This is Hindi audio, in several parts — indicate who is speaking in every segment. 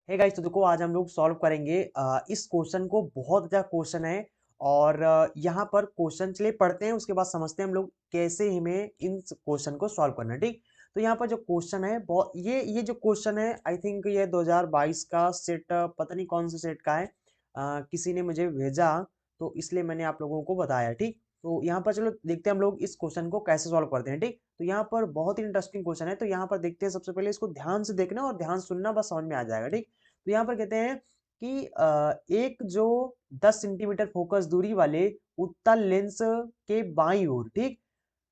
Speaker 1: हे गाइस, तो देखो आज हम लोग सॉल्व करेंगे इस क्वेश्चन को। बहुत अच्छा क्वेश्चन है और यहाँ पर क्वेश्चन चलिए पढ़ते हैं, उसके बाद समझते हैं हम लोग कैसे हमें इन क्वेश्चन को सॉल्व करना है। ठीक, तो यहाँ पर जो क्वेश्चन है बहुत ये जो क्वेश्चन है आई थिंक ये 2022 का सेट, पता नहीं कौन से सेट का है। किसी ने मुझे भेजा तो इसलिए मैंने आप लोगों को बताया। ठीक, तो यहाँ पर चलो देखते हैं हम लोग इस क्वेश्चन को कैसे सॉल्व करते हैं। ठीक, तो यहाँ पर बहुत ही इंटरेस्टिंग क्वेश्चन है, तो यहाँ पर देखते हैं। सबसे पहले इसको ध्यान से देखना और ध्यान सुनना, बस समझ में आ जाएगा। ठीक, तो यहाँ पर कहते हैं कि एक जो 10 सेंटीमीटर फोकस दूरी वाले उत्तल लेंस के बाईं ओर, ठीक,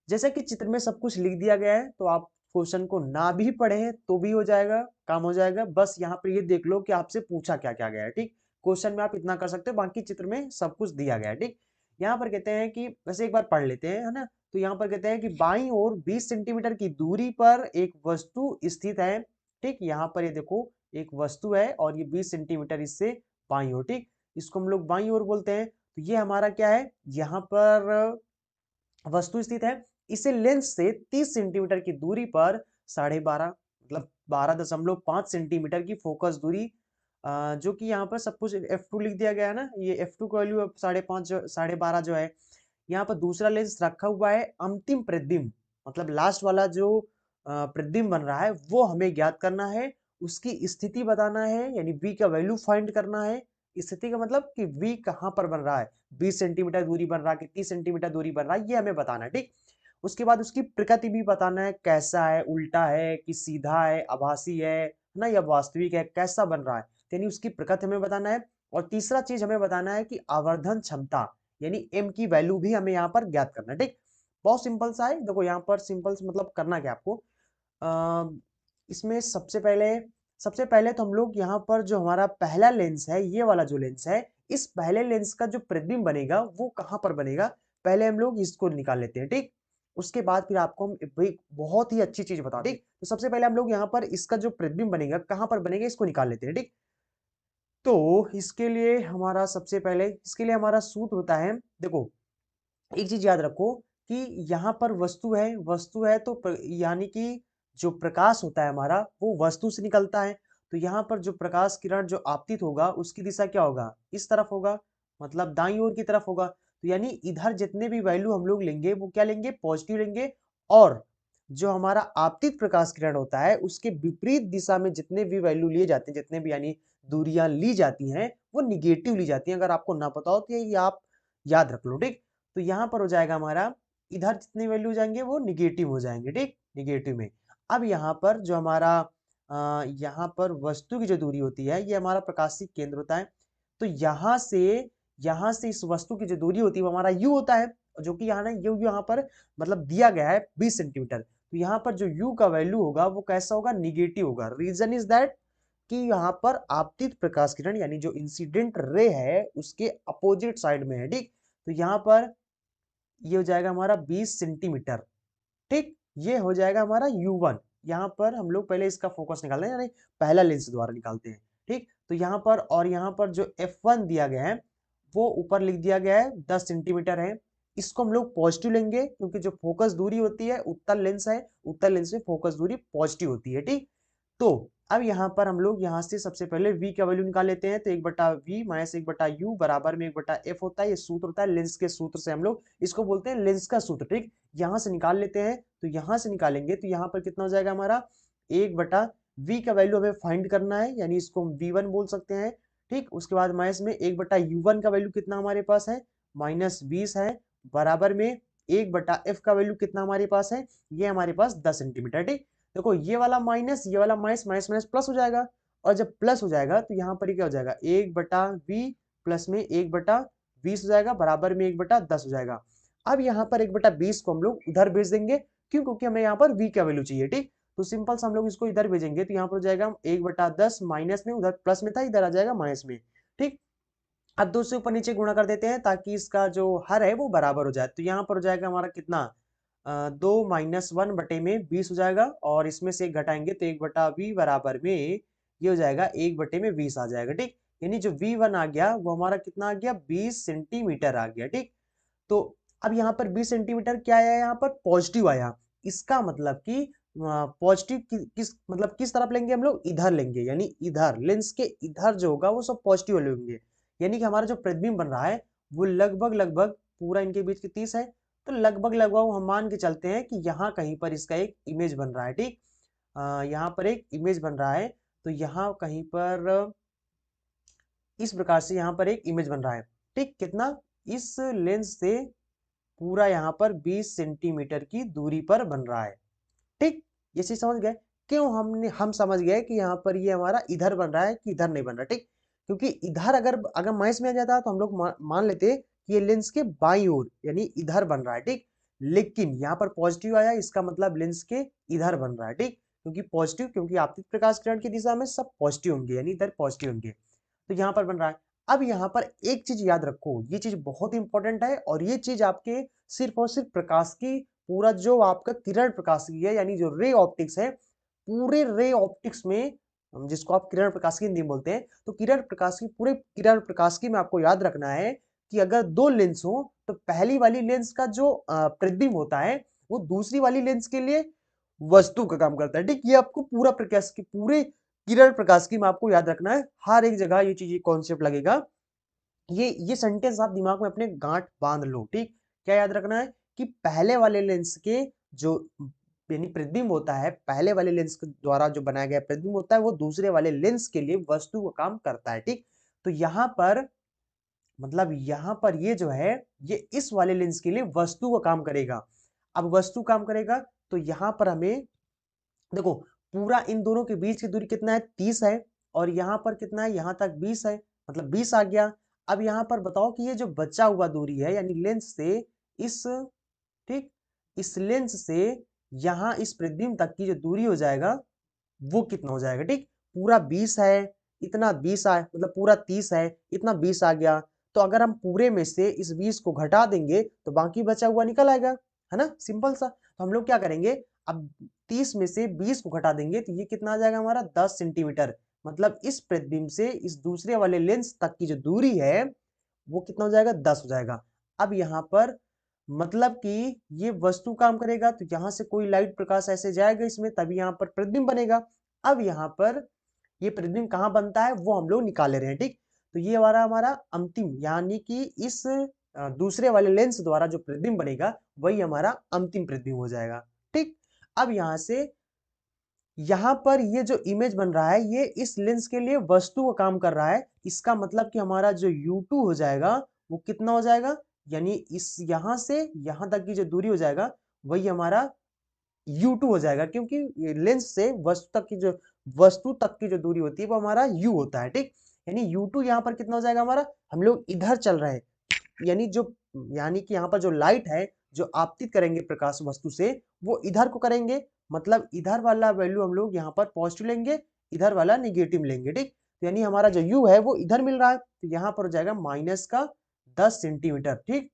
Speaker 1: जैसा कि चित्र में सब कुछ लिख दिया गया है, तो आप क्वेश्चन को ना भी पढ़े तो भी हो जाएगा, काम हो जाएगा। बस यहाँ पर ये देख लो कि आपसे पूछा क्या क्या गया है। ठीक, क्वेश्चन में आप इतना कर सकते हो, बाकी चित्र में सब कुछ दिया गया है। ठीक, यहाँ पर कहते हैं कि वैसे एक बार पढ़ लेते हैं, है ना। तो यहाँ पर कहते हैं कि बाईं ओर 20 सेंटीमीटर की दूरी पर एक वस्तु स्थित है। ठीक, यहाँ पर ये देखो एक वस्तु है और ये 20 सेंटीमीटर इससे बाईं ओर, ठीक, इसको हम लोग बाईं ओर बोलते हैं। तो ये हमारा क्या है, यहाँ पर वस्तु स्थित है। इसे लेंस से 30 सेंटीमीटर की दूरी पर 12.5 मतलब 12.5 सेंटीमीटर की फोकस दूरी, जो कि यहाँ पर सब कुछ F2 लिख दिया गया है ना। ये F2 का वैल्यू 5.5 12.5 जो है। यहाँ पर दूसरा लेंस रखा हुआ है अंतिम प्रतिबिंब, मतलब लास्ट वाला जो प्रतिबिंब बन रहा है वो हमें ज्ञात करना है, उसकी स्थिति बताना है, यानी V का वैल्यू फाइंड करना है। स्थिति का मतलब कि V कहाँ पर बन रहा है, 20 सेंटीमीटर दूरी बन रहा है कि 30 सेंटीमीटर दूरी बन रहा है, ये हमें बताना है। ठीक, उसके बाद उसकी प्रकृति भी बताना है, कैसा है, उल्टा है कि सीधा है, आभासी है ना, या वास्तविक है, कैसा बन रहा है, यानी उसकी प्रकृति हमें बताना है। और तीसरा चीज हमें बताना है कि आवर्धन क्षमता यानी एम की वैल्यू भी हमें यहाँ पर ज्ञात करना है। ठीक, बहुत सिंपल सा है। देखो यहाँ पर सिंपल मतलब करना क्या आपको, इसमें सबसे पहले तो हम लोग यहाँ पर जो हमारा पहला लेंस है, ये वाला जो लेंस है, इस पहले लेंस का जो प्रतिबिंब बनेगा वो कहाँ पर बनेगा, पहले हम लोग इसको निकाल लेते हैं। ठीक, उसके बाद फिर आपको हम एक बहुत ही अच्छी चीज बता। ठीक, तो सबसे पहले हम लोग यहाँ पर इसका जो प्रतिबिंब बनेगा कहाँ पर बनेगा इसको निकाल लेते हैं। ठीक, तो इसके लिए हमारा सूत्र होता है। देखो एक चीज याद रखो कि यहाँ पर वस्तु है तो यानी कि जो प्रकाश होता है हमारा वो वस्तु से निकलता है। तो यहाँ पर जो प्रकाश किरण जो आपतित होगा उसकी दिशा क्या होगा, इस तरफ होगा, मतलब दाईं ओर की तरफ होगा। तो यानी इधर जितने भी वैल्यू हम लोग लेंगे वो क्या लेंगे, पॉजिटिव लेंगे। और जो हमारा आपतित प्रकाश किरण होता है उसके विपरीत दिशा में जितने भी वैल्यू लिए जाते हैं, जितने भी यानी दूरियां ली जाती हैं, वो निगेटिव ली जाती हैं। अगर आपको ना पता हो तो ये आप याद रख लो। ठीक, तो यहाँ पर हो जाएगा हमारा, इधर जितने वैल्यू जाएंगे वो निगेटिव हो जाएंगे। ठीक, निगेटिव में। अब यहाँ पर जो हमारा यहाँ पर वस्तु की जो दूरी होती है, ये हमारा प्रकाशिक केंद्र होता है। तो यहाँ से इस वस्तु की जो दूरी होती है वो हमारा u होता है, जो कि यहाँ ना यू यहाँ पर मतलब दिया गया है 20 सेंटीमीटर। तो यहाँ पर जो u का वैल्यू होगा वो कैसा होगा, निगेटिव होगा। रीजन इज दैट कि यहाँ पर आपतित प्रकाश किरण यानी जो इंसिडेंट रे है उसके अपोजिट साइड में है। ठीक, तो यहाँ पर ये हो जाएगा हमारा 20 सेंटीमीटर। ठीक, ये हो जाएगा हमारा U1। यहाँ पर हम लोग पहले इसका फोकस निकाल रहे हैं, यानी पहला लेंस द्वारा निकालते हैं। ठीक, तो यहाँ पर और यहाँ पर जो F1 दिया गया है वो ऊपर लिख दिया गया है 10 सेंटीमीटर है। इसको हम लोग पॉजिटिव लेंगे क्योंकि जो फोकस दूरी होती है उत्तल लेंस है, उत्तल लेंस में फोकस दूरी पॉजिटिव होती है। ठीक, तो अब यहाँ पर हम लोग यहाँ से सबसे पहले v का वैल्यू निकाल लेते हैं। तो 1/v माइनस 1/u बराबर में 1/f होता है। ये सूत्र होता है लेंस के सूत्र से, हम लोग इसको बोलते हैं लेंस का सूत्र। ठीक, यहाँ से निकाल लेते हैं। तो यहाँ से निकालेंगे तो यहाँ पर कितना हो जाएगा हमारा, 1/v का वैल्यू हमें फाइंड करना है, यानी इसको हम v1 बोल सकते हैं। ठीक, उसके बाद माइनस में 1/u1 का वैल्यू कितना हमारे पास है, -20 है, बराबर में 1/f का वैल्यू कितना हमारे पास है, ये हमारे पास 10 सेंटीमीटर। ठीक, देखो ये वाला माइनस, ये वाला माइनस, माइनस माइनस प्लस हो जाएगा। और जब प्लस हो जाएगा तो यहाँ पर क्या हो जाएगा, 1/v प्लस में 1/20 हो जाएगा, बराबर में 1/10 हो जाएगा। अब यहाँ पर 1/20 को हम लोग उधर भेज देंगे, क्यों, क्योंकि हमें यहाँ पर v का वैल्यू चाहिए। ठीक, तो सिंपल से हम लोग इसको इधर भेजेंगे तो यहाँ पर हो जाएगा 1/10 माइनस में, उधर प्लस में था, इधर आ जाएगा माइनस में। ठीक, अब दो से ऊपर नीचे गुणा कर देते हैं ताकि इसका जो हर है वो बराबर हो जाए। तो यहाँ पर हो जाएगा हमारा कितना, 2-1/20 हो जाएगा, और इसमें से एक घटाएंगे तो 1/v बराबर में ये हो जाएगा 1/20 आ जाएगा। ठीक, यानी जो v1 आ गया वो हमारा कितना आ गया, 20 सेंटीमीटर आ गया। ठीक, तो अब यहाँ पर 20 सेंटीमीटर क्या आया, यहाँ पर पॉजिटिव आया। इसका मतलब कि पॉजिटिव किस मतलब किस तरफ लेंगे हम लोग, इधर लेंगे, यानी इधर लेंस के इधर जो होगा वो सब पॉजिटिव वाले होंगे। यानी कि हमारा जो प्रतिबिंब बन रहा है वो लगभग लगभग पूरा इनके बीच की 30 है, तो लगभग लगभग हम मान के चलते हैं कि यहाँ कहीं पर इसका एक इमेज बन रहा है। ठीक, यहाँ पर एक इमेज बन रहा है, तो यहाँ कहीं पर इस प्रकार से यहाँ पर एक इमेज बन रहा है। ठीक, कितना, इस लेंस से पूरा यहाँ पर 20 सेंटीमीटर की दूरी पर बन रहा है। ठीक, ये चीज समझ गए। क्यों हम समझ गए कि यहाँ पर ये हमारा इधर बन रहा है कि इधर नहीं बन रहा। ठीक, क्योंकि इधर अगर अगर माइनस में आ जाता तो हम लोग मान लेते कि ये लेंस के बाईं ओर यानी इधर बन रहा है। ठीक, लेकिन यहाँ पर पॉजिटिव आया, इसका मतलब लेंस के इधर बन रहा है। ठीक, क्योंकि पॉजिटिव, क्योंकि आपतित प्रकाश किरण की दिशा में सब पॉजिटिव होंगे, यानी इधर पॉजिटिव होंगे, तो यहाँ पर बन रहा है। अब यहाँ पर एक चीज याद रखो, ये चीज बहुत इंपॉर्टेंट है, और ये चीज आपके सिर्फ और सिर्फ प्रकाश की पूरा जो आपका किरण प्रकाशिकी है यानी जो रे ऑप्टिक्स है, पूरे रे ऑप्टिक्स में जिसको आप किरण प्रकाशिकी हिंदी में बोलते हैं, तो किरण प्रकाशिकी पूरे किरण प्रकाशिकी में आपको याद रखना है कि अगर दो लेंस हो तो पहली वाली लेंस का जो प्रतिबिंब होता है वो दूसरी वाली लेंस के लिए वस्तु का काम करता है। ठीक, ये आपको पूरा प्रकाश की पूरे किरण प्रकाशिकी में आपको याद रखना है, हर एक जगह ये चीज कॉन्सेप्ट लगेगा। ये सेंटेंस आप दिमाग में अपने गांठ बांध लो। ठीक, क्या याद रखना है कि पहले वाले लेंस के जो यानी प्रतिबिंब होता है, पहले वाले लेंस के द्वारा जो बनाया गया प्रतिबिंब होता है वो दूसरे वाले लेंस के लिए वस्तु का काम करता है। ठीक, तो यहाँ पर मतलब यहाँ पर ये जो है ये इस वाले लेंस के लिए वस्तु का काम करेगा। अब वस्तु काम करेगा तो यहाँ पर हमें देखो पूरा इन दोनों के बीच की दूरी कितना है, 30 है, और यहाँ पर कितना है, यहाँ तक 20 है, मतलब 20 आ गया। अब यहाँ पर बताओ कि ये जो बचा हुआ दूरी है यानी लेंस से इस, ठीक, इस लेंस से यहाँ इस प्रतिबिंब तक की जो दूरी हो जाएगा वो कितना हो जाएगा। ठीक, पूरा 20 है, इतना 20 आए, मतलब पूरा 30 है, इतना 20 आ गया, तो अगर हम पूरे में से इस 20 को घटा देंगे तो बाकी बचा हुआ निकल आएगा, है ना, सिंपल सा। तो हम लोग क्या करेंगे, अब 30 में से 20 को घटा देंगे तो ये कितना आ जाएगा हमारा 10 सेंटीमीटर, मतलब इस प्रतिबिंब से इस दूसरे वाले लेंस तक की जो दूरी है वो कितना हो जाएगा, 10 हो जाएगा। अब यहाँ पर मतलब कि ये वस्तु काम करेगा तो यहाँ से कोई लाइट प्रकाश ऐसे जाएगा इसमें, तभी यहाँ पर प्रतिबिंब बनेगा। अब यहाँ पर ये प्रतिबिंब कहाँ बनता है वो हम लोग निकाल ले रहे हैं। ठीक, तो ये हमारा हमारा अंतिम यानी कि इस दूसरे वाले लेंस द्वारा जो प्रतिबिंब बनेगा वही हमारा अंतिम प्रतिबिंब हो जाएगा। ठीक, अब यहाँ से यहाँ पर ये जो इमेज बन रहा है ये इस लेंस के लिए वस्तु का काम कर रहा है, इसका मतलब कि हमारा जो U2 हो जाएगा वो कितना हो जाएगा, यानी इस यहाँ से यहाँ तक की जो दूरी हो जाएगा वही हमारा U2 हो जाएगा, क्योंकि लेंस से वस्तु तक की जो दूरी होती है वो हमारा U होता है। ठीक, यानी U2 यहाँ पर कितना हो जाएगा हमारा, हम लोग इधर चल रहे हैं, यानी कि यहाँ पर जो लाइट है जो आपतित करेंगे प्रकाश वस्तु से वो इधर को करेंगे, मतलब इधर वाला वैल्यू हम लोग यहाँ पर पॉजिटिव लेंगे, इधर वाला निगेटिव लेंगे। ठीक, तो यानी हमारा जो U है वो इधर मिल रहा है तो यहाँ पर हो जाएगा माइनस का 10 सेंटीमीटर। ठीक,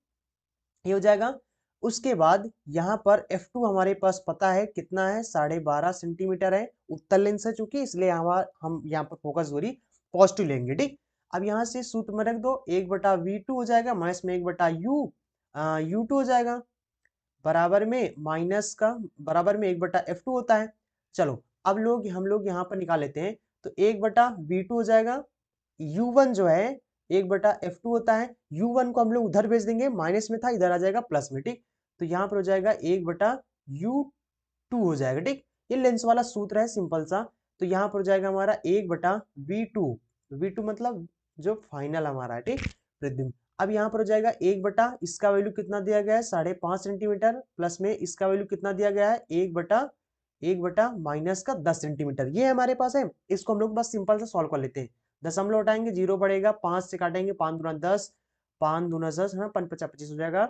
Speaker 1: ये हो जाएगा। उसके बाद यहाँ पर F2 हमारे पास पता है कितना है, 12.5 सेंटीमीटर है, उत्तल लेंस है चूंकि, इसलिए हम यहाँ पर फोकस दूरी पॉजिटिव लेंगे। ठीक, अब यहाँ से सूत्र में रख दो, 1/V2 हो जाएगा, माइनस में 1/U, U2 हो जाएगा, बराबर में माइनस का बराबर में 1/F2 होता है। चलो अब हम लोग यहाँ पर निकाल लेते हैं, तो 1/V2 हो जाएगा, U1 जो है 1/F2 होता है, U1 को हम लोग उधर भेज देंगे, माइनस में था इधर आ जाएगा प्लस में। ठीक, तो यहाँ पर हो जाएगा 1/U2 हो जाएगा। ठीक, ये लेंस वाला सूत्र है सिंपल सा, तो यहाँ पर हो जाएगा हमारा 1/V2, V2 मतलब जो फाइनल हमारा है। ठीक, प्रतिबिंब। अब यहाँ पर हो जाएगा 1 इसका वैल्यू कितना दिया गया है, 5.5 सेंटीमीटर, प्लस में इसका वैल्यू कितना दिया गया है, 1 बटा माइनस का 10 सेंटीमीटर, ये हमारे पास है। इसको हम लोग बस सिंपल से सॉल्व कर लेते हैं, दशमलव उठाएंगे, 0 पड़ेगा, 5 से काटेंगे, 5 दूना 10, 5 दूना 10 है ना, 5×5 = 25 हो जाएगा।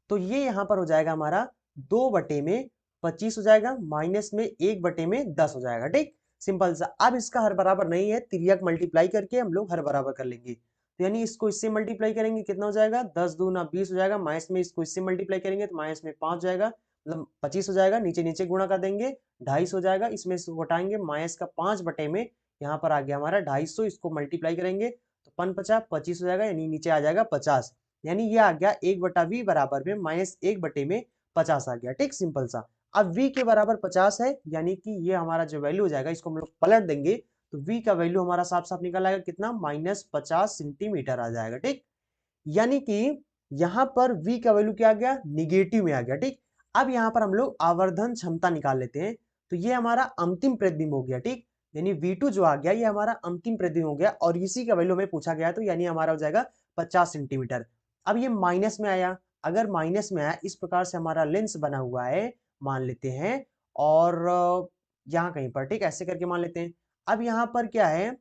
Speaker 1: तो ये यहाँ पर हो जाएगा हमारा 2/25 हो जाएगा, माइनस में 1/10 हो जाएगा। ठीक, सिंपल सा। अब इसका हर बराबर नहीं है, तिर्यक मल्टीप्लाई करके हम लोग हर बराबर कर लेंगे, तो यानी इसको इससे मल्टीप्लाई करेंगे कितना हो जाएगा, 10 दूना 20 हो जाएगा, माइनस में इसको इससे मल्टीप्लाई करेंगे तो माइनस में 5 हो जाएगा, मतलब 25 हो जाएगा, नीचे नीचे गुणा कर देंगे, 250 हो जाएगा, इसमें से घटाएंगे, माइनस का 5 बटे में यहाँ पर आ गया हमारा 250, इसको मल्टीप्लाई करेंगे तो 5×5 = 25 हो जाएगा, यानी नीचे आ जाएगा 50, यानी ये आ गया 1/V बराबर में -1/50 आ गया। ठीक, सिंपल सा। अब v के बराबर 50 है, यानी कि ये हमारा जो वैल्यू हो जाएगा इसको हम लोग पलट देंगे तो v का वैल्यू हमारा साफ साफ निकल आएगा कितना, -50 सेंटीमीटर आ जाएगा। ठीक, यानी कि यहां पर v का वैल्यू क्या आ गया, निगेटिव में आ गया। ठीक, अब यहां पर हम लोग आवर्धन क्षमता निकाल लेते हैं, तो ये हमारा अंतिम प्रतिबिंब हो गया। ठीक, यानी v2 जो आ गया ये हमारा अंतिम प्रतिबिंब हो गया और इसी का वैल्यू हमें पूछा गया, तो यानी हमारा हो जाएगा 50 सेंटीमीटर। अब ये माइनस में आया, अगर माइनस में आया इस प्रकार से हमारा लेंस बना हुआ है मान लेते हैं, और यहाँ कहीं पर, ठीक, ऐसे करके मान लेते हैं। अब यहाँ पर क्या है,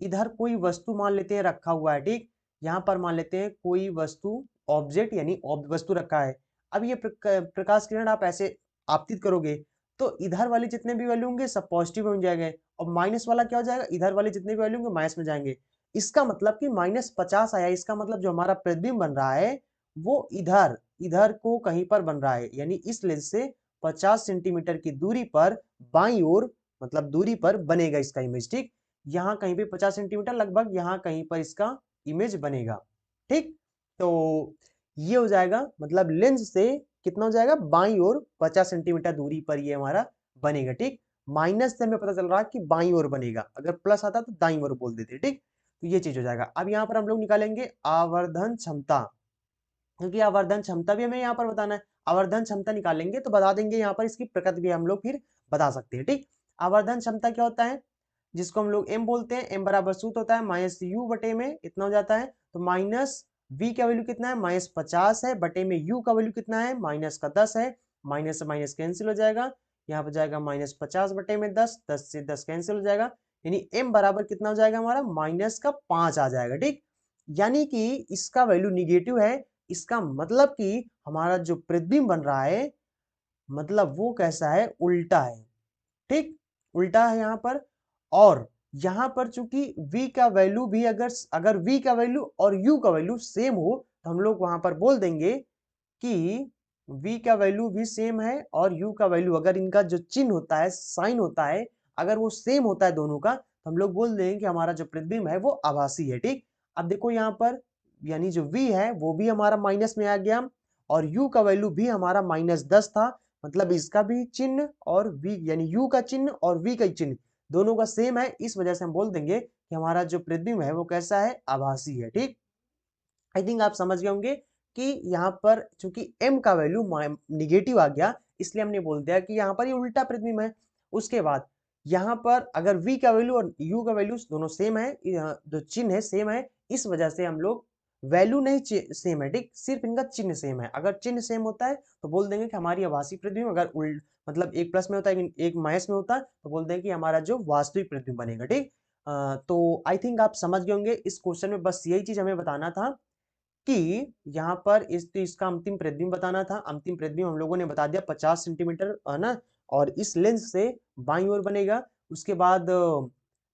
Speaker 1: इधर कोई वस्तु मान लेते हैं रखा हुआ है। ठीक, यहाँ पर मान लेते हैं कोई वस्तु, ऑब्जेक्ट यानी वस्तु रखा है। अब ये प्रकाश किरण आप ऐसे आपतित करोगे तो इधर वाले जितने भी वैल्यू होंगे सब पॉजिटिव हो जाएंगे और माइनस वाला क्या हो जाएगा, इधर वाले जितने भी वैल्यू होंगे माइनस में जाएंगे। इसका मतलब कि -50 आया, इसका मतलब जो हमारा प्रतिबिंब बन रहा है वो इधर इधर को कहीं पर बन रहा है, यानी इस लेंस से 50 सेंटीमीटर की दूरी पर बाईं ओर, मतलब दूरी पर बनेगा इसका इमेज। ठीक, यहाँ कहीं पे 50 सेंटीमीटर लगभग यहाँ कहीं पर इसका इमेज बनेगा। ठीक, तो ये हो जाएगा, मतलब लेंस से कितना हो जाएगा, बाईं ओर 50 सेंटीमीटर दूरी पर ये हमारा बनेगा। ठीक, माइनस से हमें पता चल रहा है कि बाईं ओर बनेगा, अगर प्लस आता तो दाईं ओर बोल देते। ठीक, तो ये चीज हो जाएगा। अब यहाँ पर हम लोग निकालेंगे आवर्धन क्षमता, क्योंकि आवर्धन क्षमता भी हमें यहाँ पर बताना है। आवर्धन क्षमता निकालेंगे तो बता देंगे यहाँ पर इसकी प्रकृति भी हम लोग फिर बता सकते हैं। ठीक, आवर्धन क्षमता क्या होता है, जिसको हम लोग m बोलते हैं, m बराबर सूत्र होता है माइनस u बटे में इतना हो जाता है, तो माइनस v का वैल्यू कितना है, -50 है, बटे में u का वैल्यू कितना है, -10 है, माइनस से माइनस कैंसिल हो जाएगा, यहाँ पर जाएगा -50 बटे में 10, 10 से 10 कैंसिल हो जाएगा, यानी m बराबर कितना हो जाएगा हमारा, -5 आ जाएगा। ठीक, यानी कि इसका वैल्यू निगेटिव है, इसका मतलब कि हमारा जो प्रतिबिंब बन रहा है मतलब वो कैसा है, उल्टा है। ठीक, उल्टा है यहाँ पर, और यहाँ पर चूंकि v का वैल्यू भी अगर v का वैल्यू और u का वैल्यू सेम हो तो हम लोग वहां पर बोल देंगे कि v का वैल्यू भी सेम है और u का वैल्यू, अगर इनका जो चिन्ह होता है, साइन होता है, अगर वो सेम होता है दोनों का, तो हम लोग बोल देंगे कि हमारा जो प्रतिबिंब है वो आभासी है। ठीक, अब देखो यहाँ पर, यानी जो v है वो भी हमारा माइनस में आ गया और u का वैल्यू भी हमारा -10 था, मतलब इसका भी चिन्ह और v यानी u का चिन्ह और v का चिन्ह दोनों का सेम है, इस वजह से हम बोल देंगे कि हमारा जो प्रतिबिंब है वो कैसा है, आभासी है। ठीक, आई थिंक आप समझ गए होंगे कि यहाँ पर चूंकि m का वैल्यू निगेटिव आ गया इसलिए हमने बोल दिया कि यहाँ पर ये उल्टा प्रतिबिंब है। उसके बाद यहाँ पर अगर v का वैल्यू और u का वैल्यू दोनों सेम है, जो चिन्ह है सेम है, इस वजह से हम लोग वैल्यू नहीं सेम है, ठीक, सिर्फ इनका चिन्ह सेम है। अगर चिन्ह सेम होता है तो बोल देंगे कि हमारी आभासी प्रतिबिंब, अगर मतलब एक प्लस में होता है एक माइनस में होता है तो बोल देंगे कि हमारा जो वास्तविक प्रतिबिंब बनेगा। ठीक, तो आई थिंक आप समझ गए होंगे। इस क्वेश्चन में बस यही चीज हमें बताना था कि यहाँ पर इसका अंतिम प्रतिबिंब बताना था। अंतिम प्रतिबिंब हम लोगों ने बता दिया 50 सेंटीमीटर है ना, और इस लेंस से बाईं ओर बनेगा। उसके बाद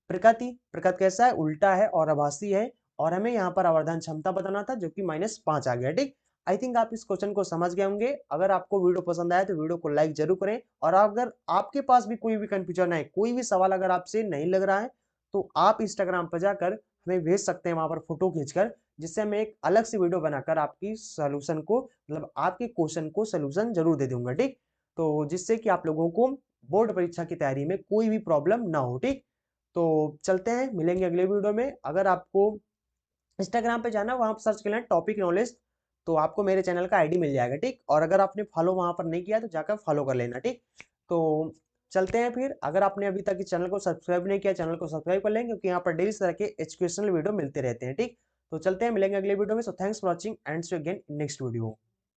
Speaker 1: प्रकृति कैसा है, उल्टा है और आभासी है, और हमें यहाँ पर आवर्धन क्षमता बताना था जो कि -5 आ गया। ठीक, आई थिंक आप इस क्वेश्चन को समझ गए होंगे। अगर आपको वीडियो पसंद आया तो वीडियो को लाइक जरूर करें, और अगर आपके पास भी कोई भी कंफ्यूजन है, कोई भी सवाल अगर आपसे नहीं लग रहा है तो आप इंस्टाग्राम पर जाकर हमें भेज सकते हैं, वहां पर फोटो खींचकर, जिससे हम एक अलग से वीडियो बनाकर आपकी सॉल्यूशन को, मतलब आपके क्वेश्चन को सॉल्यूशन जरूर दे दूंगा। ठीक, तो जिससे कि आप लोगों को बोर्ड परीक्षा की तैयारी में कोई भी प्रॉब्लम ना हो। ठीक, तो चलते हैं, मिलेंगे अगले वीडियो में। अगर आपको इंस्टाग्राम पे जाना, वहां पर सर्च करना टॉपिक नॉलेज, तो आपको मेरे चैनल का आईडी मिल जाएगा। ठीक, और अगर आपने फॉलो वहां पर नहीं किया तो जाकर फॉलो कर लेना। ठीक, तो चलते हैं फिर। अगर आपने अभी तक इस चैनल को सब्सक्राइब नहीं किया, चैनल को सब्सक्राइब कर लें, क्योंकि यहाँ पर डेली तरह के एजुकेशनल वीडियो मिलते रहते हैं। ठीक, तो चलते हैं, मिलेंगे अगले वीडियो में। So thanks for watching and see you again next video.